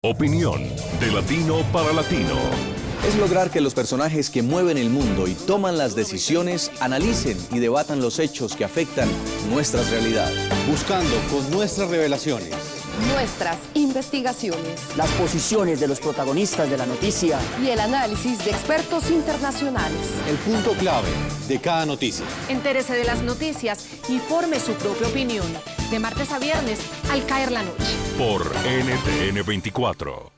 Opinión de latino para latino. Es lograr que los personajes que mueven el mundo y toman las decisiones analicen y debatan los hechos que afectan nuestras realidades. Buscando con nuestras revelaciones, nuestras investigaciones, las posiciones de los protagonistas de la noticia y el análisis de expertos internacionales. El punto clave de cada noticia. Entérese de las noticias y forme su propia opinión. De martes a viernes, al caer la noche. Por NTN 24.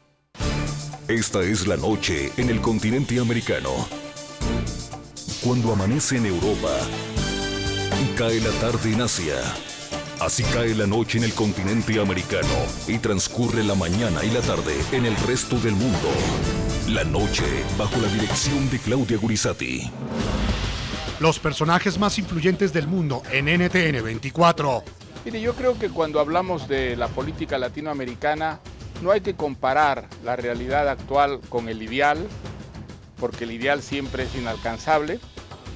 Esta es la noche en el continente americano. Cuando amanece en Europa y cae la tarde en Asia. Así cae la noche en el continente americano y transcurre la mañana y la tarde en el resto del mundo. La noche bajo la dirección de Claudia Gurizati. Los personajes más influyentes del mundo en NTN 24. Mire, yo creo que cuando hablamos de la política latinoamericana no hay que comparar la realidad actual con el ideal, porque el ideal siempre es inalcanzable.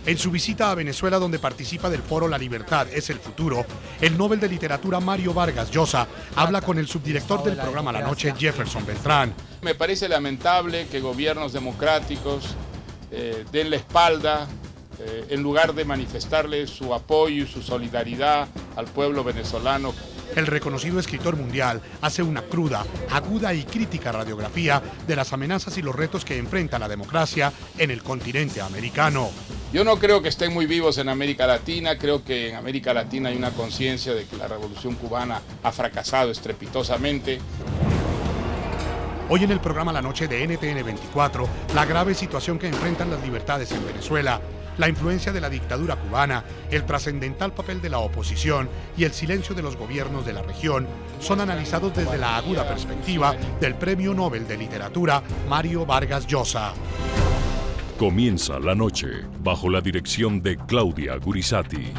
En su visita a Venezuela, donde participa del foro La Libertad es el futuro, el Nobel de Literatura Mario Vargas Llosa habla con el subdirector del programa La Noche, Jefferson Beltrán. Me parece lamentable que gobiernos democráticos den la espalda en lugar de manifestarle su apoyo y su solidaridad al pueblo venezolano. El reconocido escritor mundial hace una cruda, aguda y crítica radiografía de las amenazas y los retos que enfrenta la democracia en el continente americano. Yo no creo que estén muy vivos en América Latina, creo que en América Latina hay una conciencia de que la revolución cubana ha fracasado estrepitosamente. Hoy en el programa La Noche de NTN 24, la grave situación que enfrentan las libertades en Venezuela, la influencia de la dictadura cubana, el trascendental papel de la oposición y el silencio de los gobiernos de la región son analizados desde la aguda perspectiva del Premio Nobel de Literatura Mario Vargas Llosa. Comienza la noche bajo la dirección de Claudia Gurizati.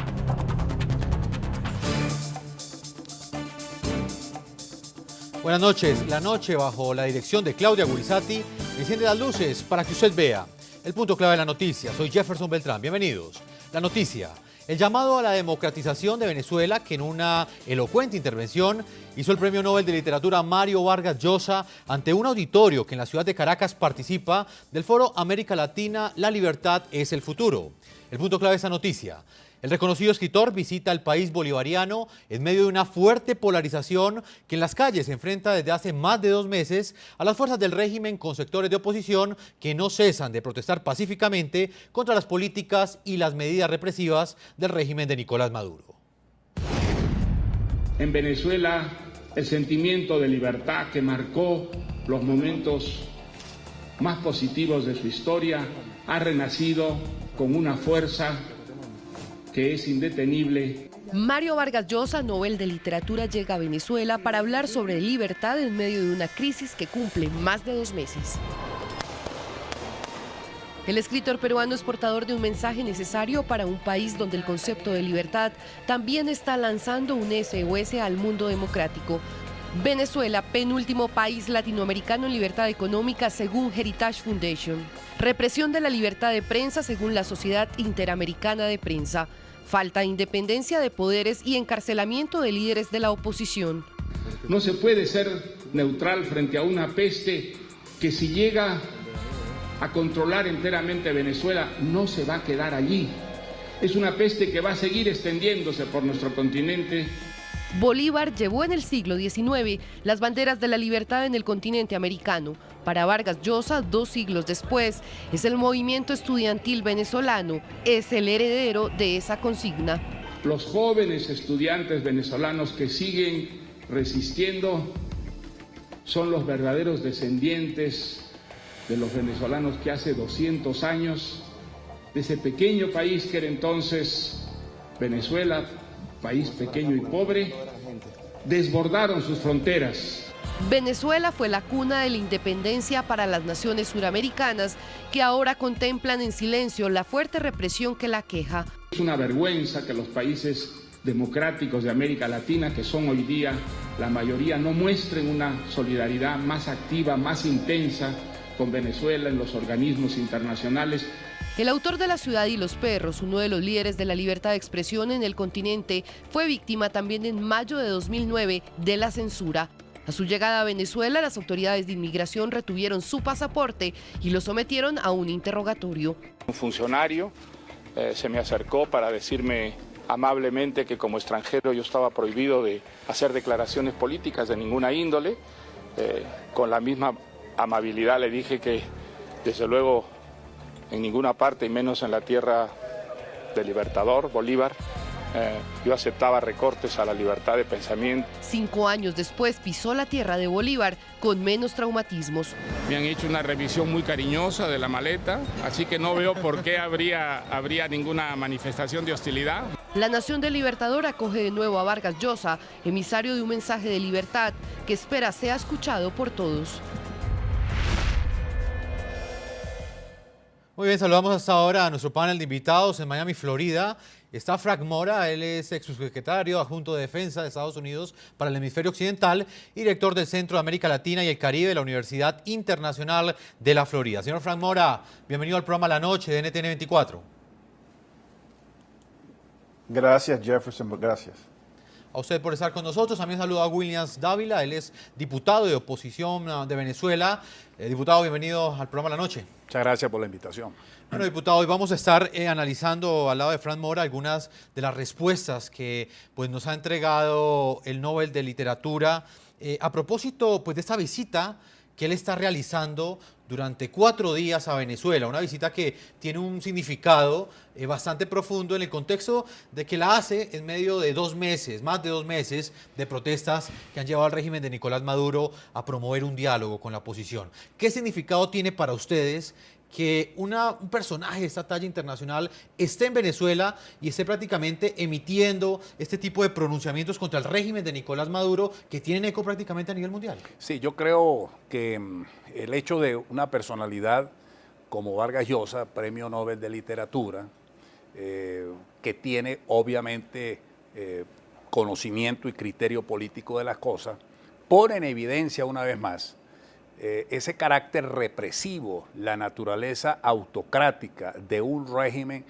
Buenas noches. La noche bajo la dirección de Claudia Gurizati enciende las luces para que usted vea el punto clave de la noticia. Soy Jefferson Beltrán. Bienvenidos. La noticia. El llamado a la democratización de Venezuela, que en una elocuente intervención hizo el Premio Nobel de Literatura Mario Vargas Llosa ante un auditorio que en la ciudad de Caracas participa del foro América Latina, La Libertad es el futuro. El punto clave de esta noticia. El reconocido escritor visita el país bolivariano en medio de una fuerte polarización que en las calles se enfrenta desde hace más de 2 meses a las fuerzas del régimen con sectores de oposición que no cesan de protestar pacíficamente contra las políticas y las medidas represivas del régimen de Nicolás Maduro. En Venezuela, el sentimiento de libertad que marcó los momentos más positivos de su historia ha renacido con una fuerza que es indetenible. Mario Vargas Llosa, Nobel de Literatura, llega a Venezuela para hablar sobre libertad en medio de una crisis que cumple más de 2 meses. El escritor peruano es portador de un mensaje necesario para un país donde el concepto de libertad también está lanzando un SOS al mundo democrático. Venezuela, penúltimo país latinoamericano en libertad económica según Heritage Foundation. Represión de la libertad de prensa según la Sociedad Interamericana de Prensa. Falta de independencia de poderes y encarcelamiento de líderes de la oposición. No se puede ser neutral frente a una peste que si llega a controlar enteramente Venezuela no se va a quedar allí. Es una peste que va a seguir extendiéndose por nuestro continente. Bolívar llevó en el siglo XIX las banderas de la libertad en el continente americano. Para Vargas Llosa, 2 siglos después, es el movimiento estudiantil venezolano, es el heredero de esa consigna. Los jóvenes estudiantes venezolanos que siguen resistiendo son los verdaderos descendientes de los venezolanos que hace 200 años, de ese pequeño país que era entonces Venezuela, país pequeño y pobre, desbordaron sus fronteras. Venezuela fue la cuna de la independencia para las naciones suramericanas que ahora contemplan en silencio la fuerte represión que la aqueja. Es una vergüenza que los países democráticos de América Latina, que son hoy día la mayoría, no muestren una solidaridad más activa, más intensa con Venezuela en los organismos internacionales. El autor de La ciudad y los perros, uno de los líderes de la libertad de expresión en el continente, fue víctima también en mayo de 2009 de la censura. A su llegada a Venezuela, las autoridades de inmigración retuvieron su pasaporte y lo sometieron a un interrogatorio. Un funcionario se me acercó para decirme amablemente que como extranjero yo estaba prohibido de hacer declaraciones políticas de ninguna índole. Con la misma amabilidad le dije que desde luego en ninguna parte, y menos en la tierra del Libertador, Bolívar, yo aceptaba recortes a la libertad de pensamiento. 5 años después pisó la tierra de Bolívar con menos traumatismos. Me han hecho una revisión muy cariñosa de la maleta, así que no veo por qué habría ninguna manifestación de hostilidad. La Nación del Libertador acoge de nuevo a Vargas Llosa, emisario de un mensaje de libertad que espera sea escuchado por todos. Muy bien, saludamos hasta ahora a nuestro panel de invitados en Miami, Florida. Está Frank Mora, él es exsecretario adjunto de Defensa de Estados Unidos para el Hemisferio Occidental y director del Centro de América Latina y el Caribe de la Universidad Internacional de la Florida. Señor Frank Mora, bienvenido al programa La Noche de NTN 24. Gracias, Jefferson, gracias. A usted por estar con nosotros. También saludo a Williams Dávila, él es diputado de oposición de Venezuela. Diputado, bienvenido al programa La Noche. Muchas gracias por la invitación. Bueno, diputado, hoy vamos a estar analizando al lado de Frank Mora algunas de las respuestas que pues, nos ha entregado el Nobel de Literatura a propósito pues, de esta visita que él está realizando durante 4 días a Venezuela, una visita que tiene un significado bastante profundo en el contexto de que la hace en medio de 2 meses, más de 2 meses de protestas que han llevado al régimen de Nicolás Maduro a promover un diálogo con la oposición. ¿Qué significado tiene para ustedes que un personaje de esta talla internacional esté en Venezuela y esté prácticamente emitiendo este tipo de pronunciamientos contra el régimen de Nicolás Maduro que tienen eco prácticamente a nivel mundial? Sí, yo creo que el hecho de una personalidad como Vargas Llosa, Premio Nobel de Literatura, que tiene obviamente conocimiento y criterio político de las cosas, pone en evidencia una vez más ese carácter represivo, la naturaleza autocrática de un régimen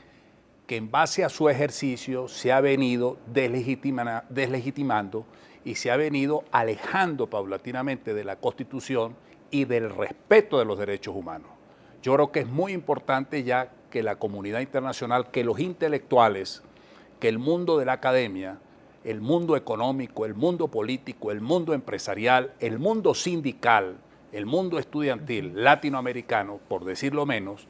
que en base a su ejercicio se ha venido deslegitimando y se ha venido alejando paulatinamente de la Constitución y del respeto de los derechos humanos. Yo creo que es muy importante ya que la comunidad internacional, que los intelectuales, que el mundo de la academia, el mundo económico, el mundo político, el mundo empresarial, el mundo sindical, el mundo estudiantil latinoamericano, por decirlo menos,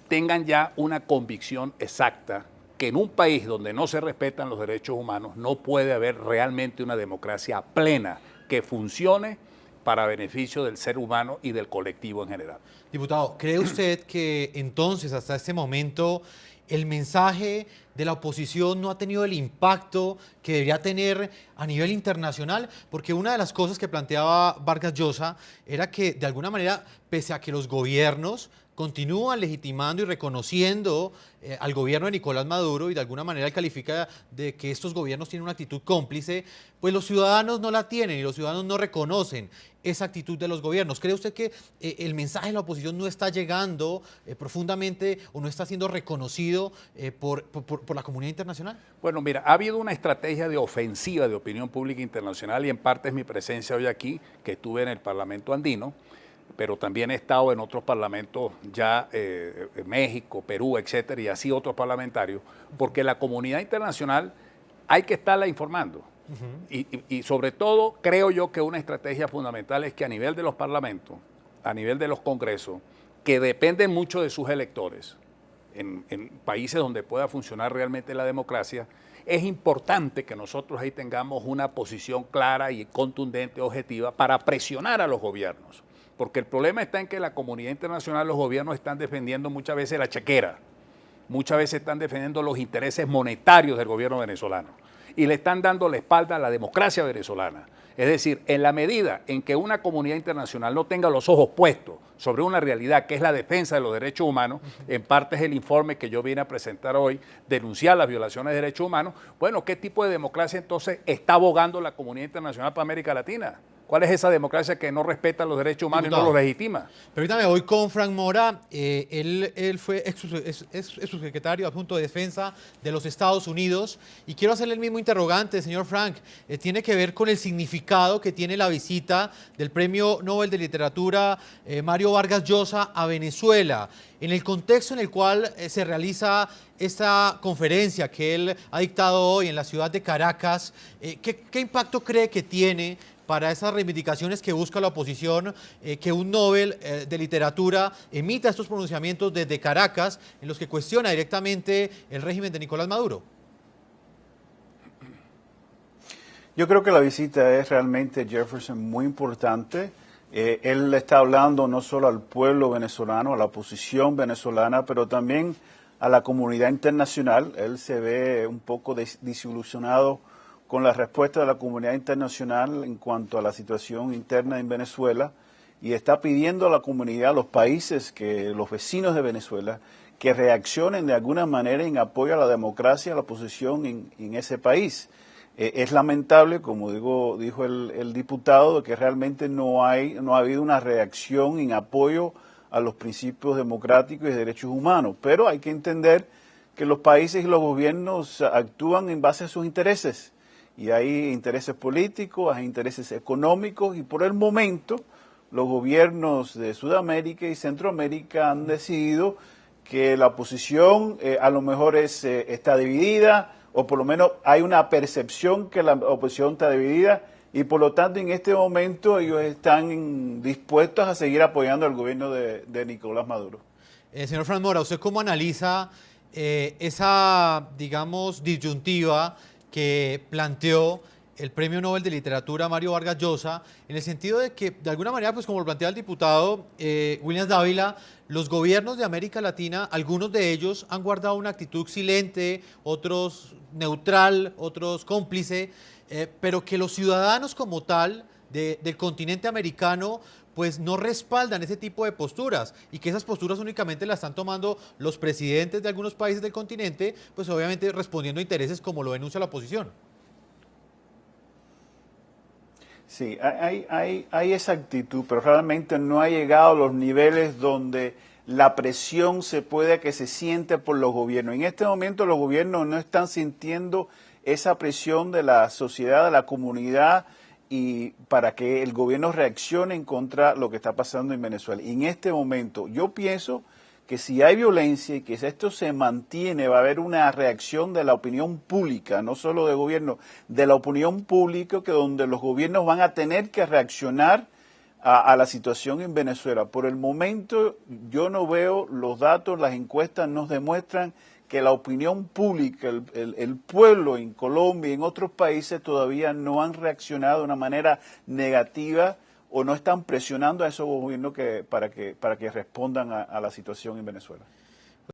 tengan ya una convicción exacta que en un país donde no se respetan los derechos humanos no puede haber realmente una democracia plena que funcione para beneficio del ser humano y del colectivo en general. Diputado, ¿cree usted que entonces hasta este momento el mensaje de la oposición no ha tenido el impacto que debería tener a nivel internacional? Porque una de las cosas que planteaba Vargas Llosa era que de alguna manera, pese a que los gobiernos continúan legitimando y reconociendo al gobierno de Nicolás Maduro y de alguna manera él califica de que estos gobiernos tienen una actitud cómplice, pues los ciudadanos no la tienen y los ciudadanos no reconocen esa actitud de los gobiernos. ¿Cree usted que el mensaje de la oposición no está llegando profundamente o no está siendo reconocido por la comunidad internacional? Bueno, mira, ha habido una estrategia de ofensiva de opinión pública internacional y en parte es mi presencia hoy aquí, que estuve en el Parlamento Andino, pero también he estado en otros parlamentos ya, México, Perú, etcétera, y así otros parlamentarios, porque la comunidad internacional hay que estarla informando. Y sobre todo, creo yo que una estrategia fundamental es que a nivel de los parlamentos, a nivel de los congresos, que dependen mucho de sus electores, en países donde pueda funcionar realmente la democracia, es importante que nosotros ahí tengamos una posición clara y contundente, objetiva, para presionar a los gobiernos. Porque el problema está en que la comunidad internacional, los gobiernos están defendiendo muchas veces la chequera, muchas veces están defendiendo los intereses monetarios del gobierno venezolano y le están dando la espalda a la democracia venezolana. Es decir, en la medida en que una comunidad internacional no tenga los ojos puestos sobre una realidad que es la defensa de los derechos humanos, en parte es el informe que yo vine a presentar hoy, denunciar las violaciones de derechos humanos, bueno, ¿qué tipo de democracia entonces está abogando la comunidad internacional para América Latina? ¿Cuál es esa democracia que no respeta los derechos humanos y no los legitima? Permítame, voy con Frank Mora. Él fue ex subsecretario adjunto de Defensa de los Estados Unidos. Y quiero hacerle el mismo interrogante, señor Frank. Tiene que ver con el significado que tiene la visita del Premio Nobel de Literatura Mario Vargas Llosa a Venezuela. En el contexto en el cual se realiza esta conferencia que él ha dictado hoy en la ciudad de Caracas, ¿qué impacto cree que tiene para esas reivindicaciones que busca la oposición, que un Nobel de Literatura emita estos pronunciamientos desde Caracas en los que cuestiona directamente el régimen de Nicolás Maduro? Yo creo que la visita es realmente, Jefferson, muy importante. Él está hablando no solo al pueblo venezolano, a la oposición venezolana, pero también a la comunidad internacional. Él se ve un poco desilusionado con la respuesta de la comunidad internacional en cuanto a la situación interna en Venezuela y está pidiendo a la comunidad, a los países, los vecinos de Venezuela, que reaccionen de alguna manera en apoyo a la democracia, a la oposición en ese país. Es lamentable, como dijo el diputado, que realmente no ha habido una reacción en apoyo a los principios democráticos y de derechos humanos. Pero hay que entender que los países y los gobiernos actúan en base a sus intereses. Y hay intereses políticos, hay intereses económicos y por el momento los gobiernos de Sudamérica y Centroamérica han decidido que la oposición a lo mejor está dividida, o por lo menos hay una percepción que la oposición está dividida y por lo tanto en este momento ellos están dispuestos a seguir apoyando al gobierno de Nicolás Maduro. Señor Frank Mora, ¿usted cómo analiza esa, digamos, disyuntiva que planteó el Premio Nobel de Literatura Mario Vargas Llosa, en el sentido de que, de alguna manera, pues como lo plantea el diputado Williams Dávila, los gobiernos de América Latina, algunos de ellos han guardado una actitud silente, otros neutral, otros cómplice, pero que los ciudadanos como tal del continente americano pues no respaldan ese tipo de posturas y que esas posturas únicamente las están tomando los presidentes de algunos países del continente, pues obviamente respondiendo a intereses como lo denuncia la oposición. Sí, hay esa actitud, pero realmente no ha llegado a los niveles donde la presión que se siente por los gobiernos. En este momento los gobiernos no están sintiendo esa presión de la sociedad, de la comunidad, y para que el gobierno reaccione en contra de lo que está pasando en Venezuela. Y en este momento yo pienso que si hay violencia y que esto se mantiene, va a haber una reacción de la opinión pública, no solo del gobierno, de la opinión pública, que donde los gobiernos van a tener que reaccionar a la situación en Venezuela. Por el momento yo no veo los datos, las encuestas nos demuestran que la opinión pública, el pueblo en Colombia y en otros países todavía no han reaccionado de una manera negativa o no están presionando a esos gobiernos para que respondan a la situación en Venezuela.